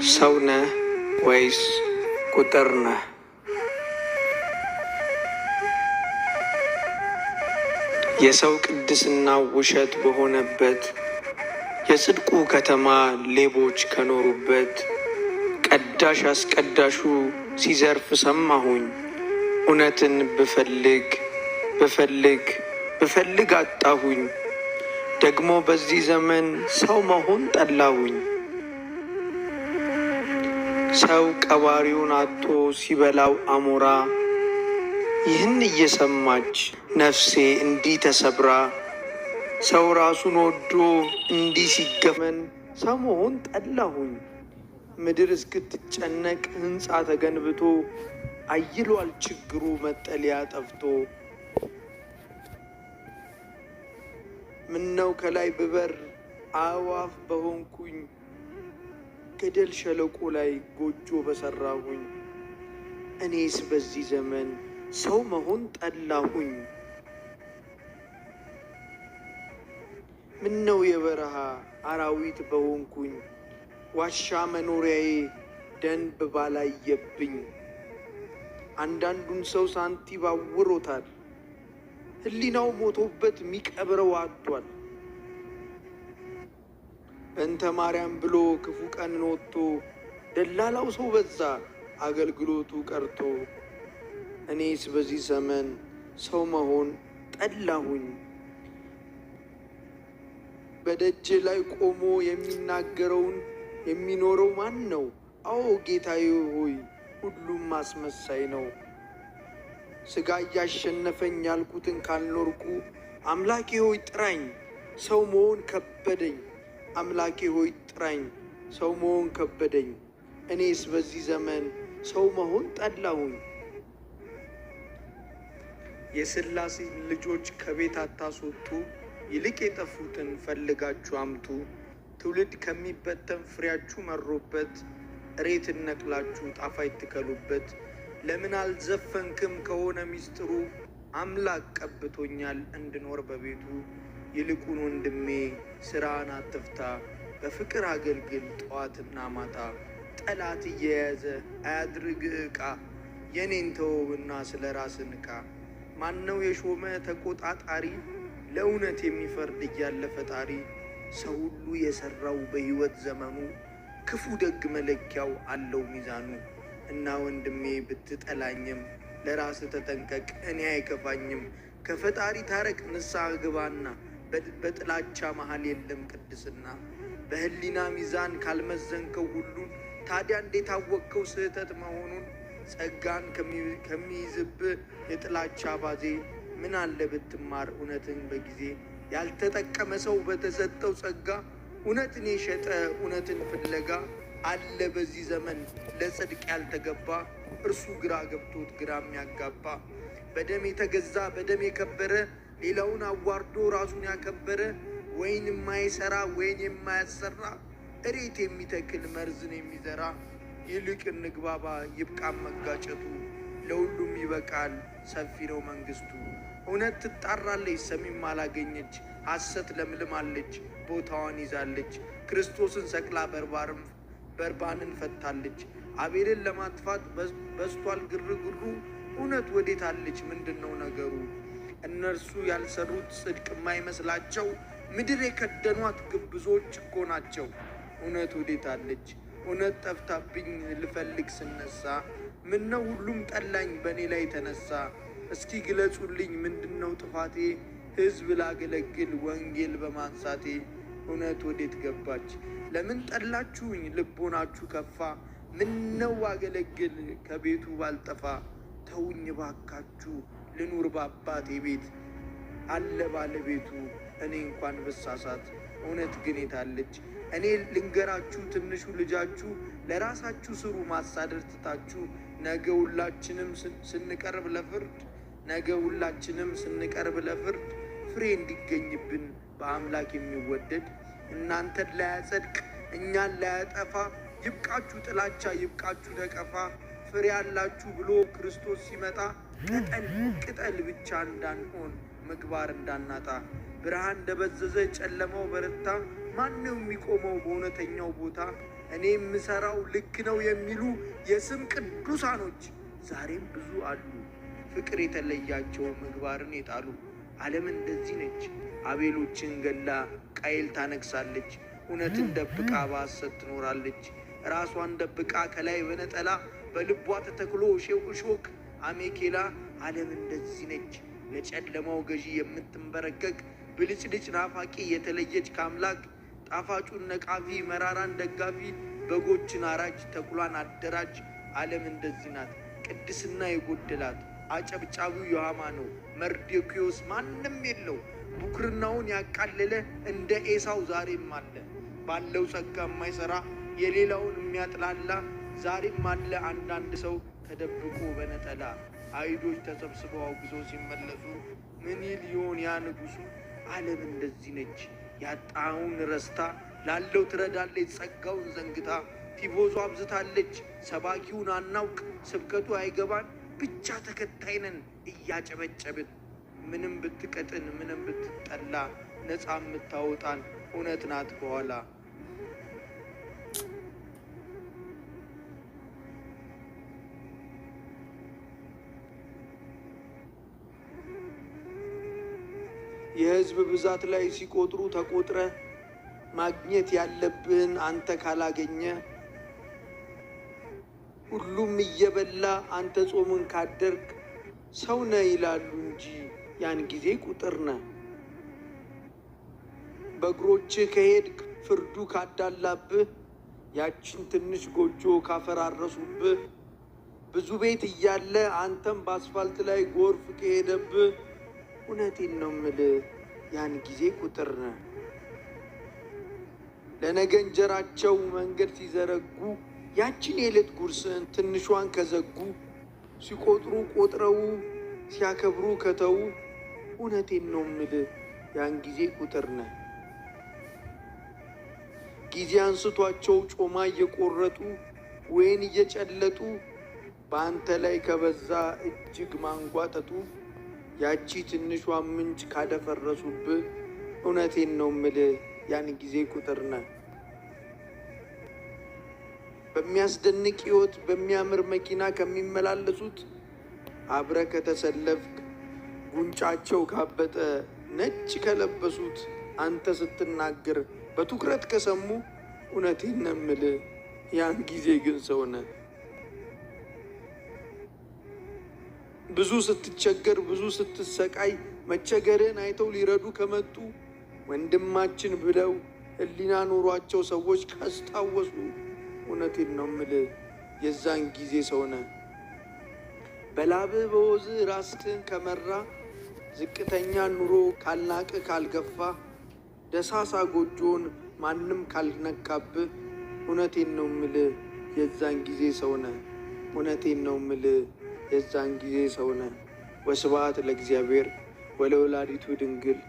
ሰው ነህ ወይስ ቁጥር ነህ? የሰው ቅድስናው ውሸት በሆነበት የጽድቁ ከተማ ሌቦች ከኖሩበት ቀዳሽ አስቀዳሹ ሲዘርፍ ሰማሁኝ። እውነትን ብፈልግ አጣሁኝ። ደግሞ በዚህ ዘመን ሰው መሆን ጠላሁኝ። ሰው ቀባሪውን አጥቶ ሲበላው አሞራ፣ ይህን እየሰማች ነፍሴ እንዲህ ተሰብራ፣ ሰው ራሱን ወዶ እንዲህ ሲገመን ሰው መሆን ጠላሁኝ። ምድር እስክትጨነቅ ሕንፃ ተገንብቶ አይሏል ችግሩ መጠለያ ጠፍቶ። ምነው ከላይ ብበር አዕዋፍ በሆንኩኝ፣ ገደል ሸለቆ ላይ ጎጆ በሰራሁኝ። እኔስ በዚህ ዘመን ሰው መሆን ጠላሁኝ። ምነው የበረሃ አራዊት በሆንኩኝ፣ ዋሻ መኖሪያዬ ደንብ ባላየብኝ። አንዳንዱን ሰው ሳንቲም አውሮታል፣ ሕሊናው ሞቶበት ሚቀብረው አጥቷል። በእንተ ማርያም ብሎ ክፉ ቀንን ወጥቶ ደላላው ሰው በዛ አገልግሎቱ ቀርቶ። እኔስ በዚህ ዘመን ሰው መሆን ጠላሁኝ። በደጅ ላይ ቆሞ የሚናገረውን የሚኖረው ማን ነው? አዎ ጌታዬ ሆይ ሁሉም አስመሳይ ነው። ሥጋ እያሸነፈኝ ያልኩትን ካልኖርኩ አምላኬ ሆይ ጥራኝ፣ ሰው መሆን ከበደኝ። አምላኬ ሆይ ጥራኝ፣ ሰው መሆን ከበደኝ። እኔስ በዚህ ዘመን ሰው መሆን ጠላሁኝ። የሥላሴ ልጆች ከቤት አታስወጡ፣ ይልቅ የጠፉትን ፈልጋችሁ አምጡ። ትውልድ ከሚበተን ፍሬያችሁ መሮበት፣ እሬትን ነቅላችሁ ጣፋጭ ትከሉበት። ለምን አልዘፈንክም ከሆነ ሚስጥሩ፣ አምላክ ቀብቶኛል እንድኖር በቤቱ። ይልቁን ወንድሜ ሥራን አትፍታ፣ በፍቅር አገልግል ጠዋትና ማታ። ጠላት እየያዘ አያድርግህ ዕቃ፣ የኔን ተወውና ስለ ራስህ ንቃ። ማነው የሾመ ተቆጣጣሪ፣ ለእውነት የሚፈርድ እያለ ፈጣሪ? ሰው ሁሉ የሠራው በሕይወት ዘመኑ፣ ክፉ ደግ መለኪያው አለው ሚዛኑ። እና ወንድሜ ብትጠላኝም ለራስህ ተጠንቀቅ፣ እኔ አይከፋኝም። ከፈጣሪ ታረቅ ንስሐ ግባና፣ በጥላቻ መሃል የለም ቅድስና። በሕሊና ሚዛን ካልመዘንከው ሁሉን፣ ታዲያ እንዴት አወቅከው ስህተት መሆኑን? ጸጋን ከሚይዝብህ የጥላቻ ባዜ፣ ምን አለ ብትማር እውነትን በጊዜ። ያልተጠቀመ ሰው በተሰጠው ጸጋ፣ እውነትን የሸጠ እውነትን ፍለጋ። አለ በዚህ ዘመን ለጽድቅ ያልተገባ፣ እርሱ ግራ ገብቶት ግራ የሚያጋባ። በደም የተገዛ በደም የከበረ፣ ሌላውን አዋርዶ ራሱን ያከበረ። ወይን የማይሰራ ወይን የማያሰራ፣ እሬት የሚተክል መርዝን የሚዘራ። ይልቅ እንግባባ ይብቃም መጋጨቱ፣ ለሁሉም ይበቃል ሰፊ ነው መንግስቱ። እውነት ትጣራለች ሰሚም አላገኘች፣ ሐሰት ለምልማለች ቦታዋን ይዛለች። ክርስቶስን ሰቅላ በርባንን ፈታለች። አቤልን ለማጥፋት በዝቷል ግርግሩ፣ እውነት ወዴት አለች ምንድን ነው ነገሩ? እነርሱ ያልሰሩት ጽድቅ የማይመስላቸው፣ ምድር የከደኗት ግብዞች እኮ ናቸው። እውነት ወዴት አለች? እውነት ጠፍታብኝ ልፈልግ ስነሳ፣ ምነው ሁሉም ጠላኝ በእኔ ላይ ተነሳ? እስኪ ግለጹልኝ ምንድነው ጥፋቴ? ሕዝብ ላገለግል ወንጌል በማንሳቴ። እውነት ወዴት ገባች? ለምን ጠላችሁኝ ልቦናችሁ ከፋ? ምነው አገለግል ከቤቱ ባልጠፋ? ተውኝ ባካችሁ ልኑር በአባቴ ቤት፣ አለ ባለቤቱ እኔ እንኳን ብሳሳት። እውነት ግን የታለች? እኔ ልንገራችሁ ትንሹ ልጃችሁ፣ ለራሳችሁ ስሩ ማሳደር ትታችሁ። ነገ ሁላችንም ስንቀርብ ለፍርድ ፍሬ እንዲገኝብን በአምላክ የሚወደድ፣ እናንተን ላያጸድቅ እኛን ላያጠፋ። ይብቃችሁ ጥላቻ ይብቃችሁ ነቀፋ። ፍሬ ያላችሁ ብሎ ክርስቶስ ሲመጣ፣ ቅጠል ብቻ እንዳንሆን ምግባር እንዳናጣ። ብርሃን እንደበዘዘ ጨለማው በረታ። ማነው የሚቆመው በእውነተኛው ቦታ? እኔ የምሰራው ልክ ነው የሚሉ የስም ቅዱሳኖች ዛሬም ብዙ አሉ። ፍቅር የተለያቸው ምግባርን የጣሉ። ዓለም እንደዚህ ነች። አቤሎችን ገላ ቃየል ታነግሳለች። እውነትን ደብቃ በሐሰት ትኖራለች። ራሷን ደብቃ ከላይ በነጠላ በልቧ ተተክሎ እሾክ አሜኬላ። ዓለም እንደዚህ ነች። ለጨለማው ገዢ የምትንበረከክ ብልጭልጭ ናፋቂ የተለየች ከአምላክ ጣፋጩን ነቃፊ መራራን ደጋፊ በጎችን አራጅ ተኩላን አደራጅ። ዓለም እንደዚህ ናት። ቅድስና የጎደላት አጨብጫቢው ዮሐማ ነው። መርዶክዮስ ማንም የለው። ቡክርናውን ያቃለለ እንደ ኤሳው ዛሬም አለ። ባለው ጸጋ የማይሰራ የሌላውን የሚያጥላላ ዛሬም አለ። አንዳንድ ሰው ተደብቆ በነጠላ አይሁዶች ተሰብስበው አውግዘው ሲመለሱ ምን ይል ይሆን ያ ንጉሡ? ዓለም እንደዚህ ነች። ያጣውን ረስታ ላለው ትረዳለች። ጸጋውን ዘንግታ ቲፎዞ አብዝታለች። ሰባኪውን አናውቅ፣ ስብከቱ አይገባን፣ ብቻ ተከታይነን እያጨበጨብን። ምንም ብትቀጥን ምንም ብትጠላ ነፃ የምታወጣን እውነት ናት በኋላ። የሕዝብ ብዛት ላይ ሲቆጥሩ ተቆጥረ ማግኘት ያለብህን አንተ ካላገኘ ሁሉም እየበላ አንተ ጾምን ካደርግ ሰው ነህ ይላሉ እንጂ ያን ጊዜ ቁጥር ነህ። በእግሮችህ ከሄድክ ፍርዱ ካዳላብህ ያችን ትንሽ ጎጆ ካፈራረሱብህ ብዙ ቤት እያለ አንተም በአስፋልት ላይ ጎርፍ ከሄደብህ እውነቴን ነው የምልህ ያን ጊዜ ቁጥር ነህ። ለነገ እንጀራቸው መንገድ ሲዘረጉ ያችን የዕለት ጉርስን ትንሿን ከዘጉ ሲቆጥሩ ቆጥረው ሲያከብሩ ከተው እውነቴን ነው የምልህ ያን ጊዜ ቁጥር ነህ። ጊዜ አንስቷቸው ጮማ እየቆረጡ ወይን እየጨለጡ በአንተ ላይ ከበዛ እጅግ ማንጓጠጡ ያቺ ትንሿን ምንጭ ካደፈረሱብህ እውነቴን ነው የምልህ ያን ጊዜ ቁጥር ነህ። በሚያስደንቅ ሕይወት በሚያምር መኪና ከሚመላለሱት አብረ ከተሰለፍክ ጉንጫቸው ካበጠ ነጭ ከለበሱት አንተ ስትናገር በትኩረት ከሰሙ እውነቴን ነው የምልህ ያን ጊዜ ግን ሰው ነህ። ብዙ ስትቸገር ብዙ ስትሰቃይ መቸገርህን አይተው ሊረዱ ከመጡ ወንድማችን ብለው ሕሊና ኖሯቸው ሰዎች ካስታወሱ እውነቴን ነው የምልህ የዛን ጊዜ ሰው ነህ። በላብህ በወዝህ ራስህን ከመራ ዝቅተኛ ኑሮ ካልናቅህ ካልገፋ ደሳሳ ጎጆን ማንም ካልነካብህ እውነቴን ነው የምልህ የዛን ጊዜ ሰው ነህ። እውነቴን ነው የምልህ የዛን ጊዜ ሰው ነህ። ወስብሐት ለእግዚአብሔር ወለወላዲቱ ድንግል